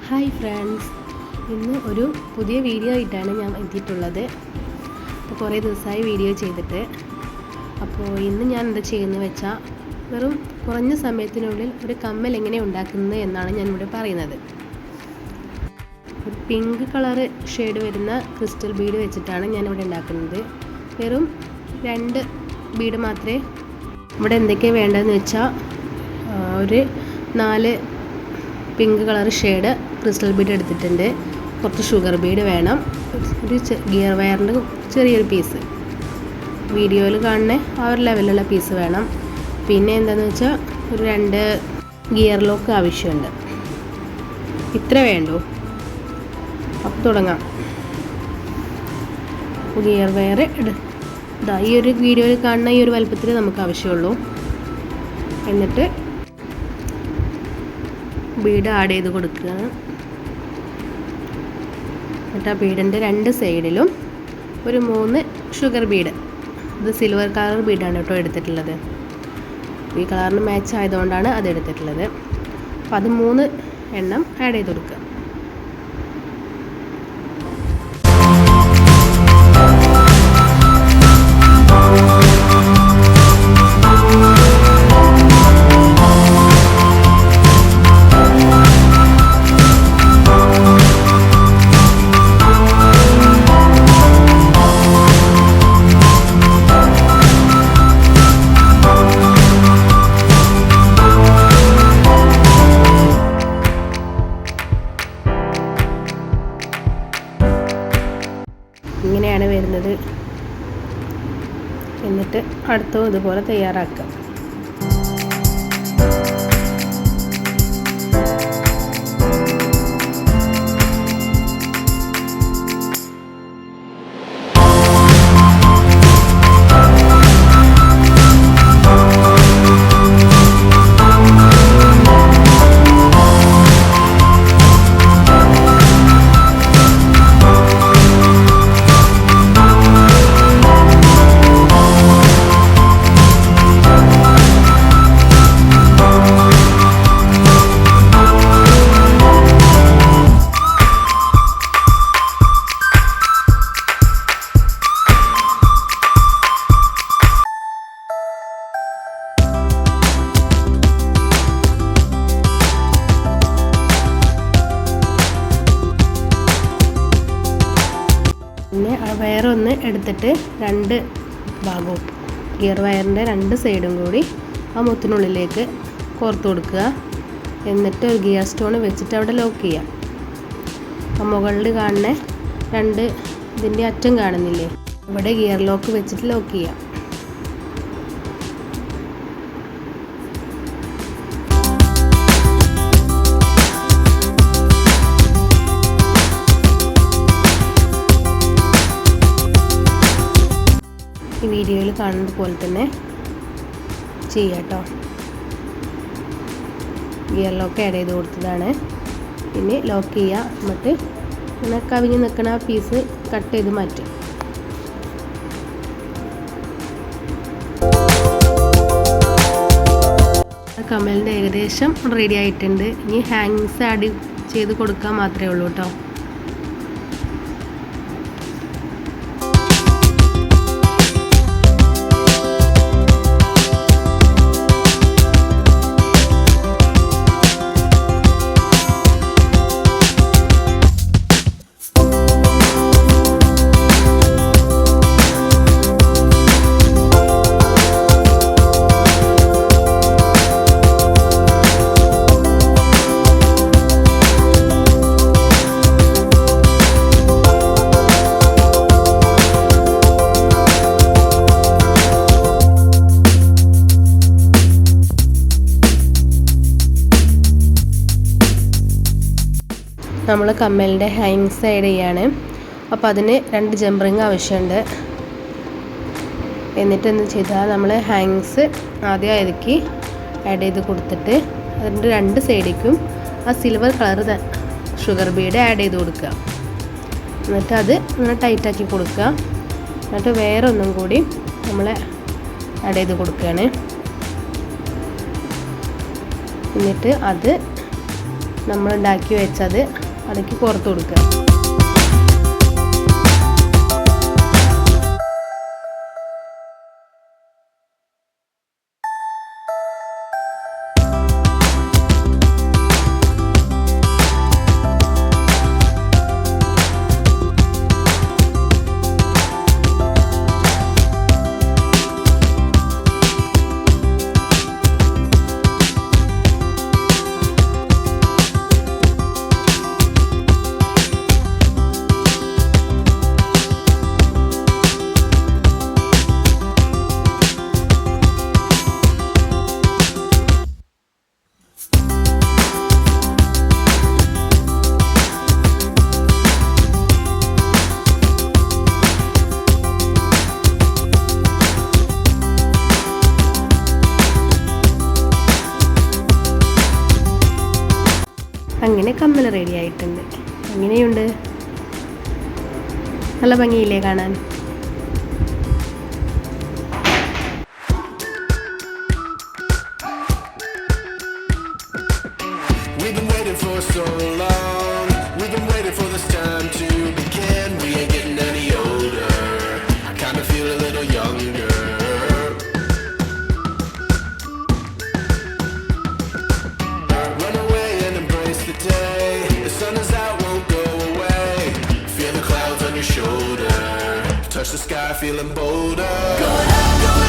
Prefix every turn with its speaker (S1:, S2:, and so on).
S1: Hi friends, ഇന്ന് ഒരു പുതിയ വീഡിയോ ആയിട്ടാണ് ഞാൻ എത്തിയിട്ടുള്ളത്. അപ്പോൾ കുറേ ദിവസമായി വീഡിയോ ചെയ്തിട്ട്. അപ്പോൾ ഇന്ന് ഞാൻ എന്താ ചെയ്യുന്നത് വെച്ചാൽ വെറും കുറഞ്ഞ സമയത്തിനുള്ളിൽ ഒരു കമ്മൽ എങ്ങനെ ഉണ്ടാക്കുന്നത് എന്നാണ് ഞാനിവിടെ പറയുന്നത്. ഒരു പിങ്ക് കളറ് ഷെയ്ഡ് വരുന്ന ക്രിസ്റ്റൽ ബീഡ് വെച്ചിട്ടാണ് ഞാനിവിടെ ഉണ്ടാക്കുന്നത്. വെറും 2 ബീഡ് മാത്രമേ. ഇവിടെ എന്തൊക്കെയാണ് വേണ്ടതെന്ന് വെച്ചാൽ ഒരു 4 pink colour shade crystal Bede എടുത്തിട്ടുണ്ട്. കുറച്ച് ഷുഗർ ബീഡ് വേണം. ഒരു ഗിയർ വയറിൻ്റെ ചെറിയൊരു പീസ്, വീഡിയോയിൽ കാണുന്ന ആ ഒരു ലെവലിലുള്ള പീസ് വേണം. പിന്നെ എന്താണെന്ന് വെച്ചാൽ ഒരു 2 ഗിയർ ലോക്ക് ആവശ്യമുണ്ട്. ഇത്ര വേണ്ടൂ. അപ്പോൾ തുടങ്ങാം. ഗിയർ വയർ ഈ ഒരു വീഡിയോയിൽ കാണുന്ന ഈ ഒരു വലുപ്പത്തിൽ നമുക്ക് ആവശ്യമുള്ളൂ. എന്നിട്ട് ബീഡ് ആഡ് ചെയ്ത് കൊടുക്കുക. എന്നിട്ട് ആ ബീഡിൻ്റെ 2 സൈഡിലും ഒരു 3 ഷുഗർ ബീഡ്. ഇത് സിൽവർ കളർ ബീഡാണ് കേട്ടോ എടുത്തിട്ടുള്ളത്. ഈ കളറിന് മാച്ച് ആയതുകൊണ്ടാണ് അത് എടുത്തിട്ടുള്ളത്. അപ്പോൾ അത് 3 എണ്ണം ആഡ് ചെയ്ത് കൊടുക്കുക. ഇങ്ങനെയാണ് വരുന്നത്. എന്നിട്ട് അടുത്തതും ഇതുപോലെ തയ്യാറാക്കുക. പിന്നെ ആ വയറൊന്ന് എടുത്തിട്ട് 2 ഭാഗവും ഗിയർ വയറിൻ്റെ 2 സൈഡും കൂടി ആ മുത്തിനുള്ളിലേക്ക് കോർത്ത് കൊടുക്കുക. എന്നിട്ട് ഒരു ഗിയർ സ്റ്റോൺ വെച്ചിട്ട് അവിടെ ലോക്ക് ചെയ്യാം. ആ മുകളിൽ കാണുന്ന 2 ഇതിൻ്റെ അറ്റം കാണുന്നില്ലേ, ഇവിടെ ഗിയർ ലോക്ക് വെച്ചിട്ട് ലോക്ക് ചെയ്യാം. ഈ വീഡിയോയിൽ കാണുന്നത് പോലെ തന്നെ ചെയ്യാം കേട്ടോ. ഗിയർ ലോക്ക് ആഡ് ചെയ്ത് കൊടുത്തതാണ്. പിന്നെ ലോക്ക് ചെയ്യുക. എന്നിട്ട് ഇങ്ങനെ കവിഞ്ഞ് നിൽക്കുന്ന ആ പീസ് കട്ട് ചെയ്ത് മാറ്റും. കമ്മലിൻ്റെ ഏകദേശം റെഡി ആയിട്ടുണ്ട്. ഇനി ഹാങ്സ് ആഡ് ചെയ്ത് കൊടുക്കാൻ മാത്രമേ ഉള്ളൂ കേട്ടോ. നമ്മൾ കമ്മലിൻ്റെ ഹാങ്സ് ആഡ് ചെയ്യാണ്. അപ്പോൾ അതിന് 2 ജംപ് റിങ് ആവശ്യമുണ്ട്. എന്നിട്ട് എന്ത് ചെയ്താൽ നമ്മൾ ഹാങ്സ് ആദ്യം ഇറക്കി ആഡ് ചെയ്ത് കൊടുത്തിട്ട് അതിൻ്റെ 2 സൈഡിലേക്കും ആ silver colour sugar Bede add ചെയ്ത് കൊടുക്കുക. എന്നിട്ട് അത് ഇങ്ങനെ ടൈറ്റാക്കി കൊടുക്കുക. എന്നിട്ട് വേറെ ഒന്നും കൂടി നമ്മൾ ആഡ് ചെയ്ത് കൊടുക്കുകയാണ്. എന്നിട്ട് അത് നമ്മൾ ഉണ്ടാക്കി വെച്ചത് അതിലേക്ക് പുറത്ത് കൊടുക്കുക. അങ്ങനെ കമ്മൽ റെഡി ആയിട്ടുണ്ട്. അങ്ങനെയുണ്ട്, നല്ല ഭംഗിയില്ലേ കാണാൻ?
S2: Touch the sky, feeling bolder. Going up, going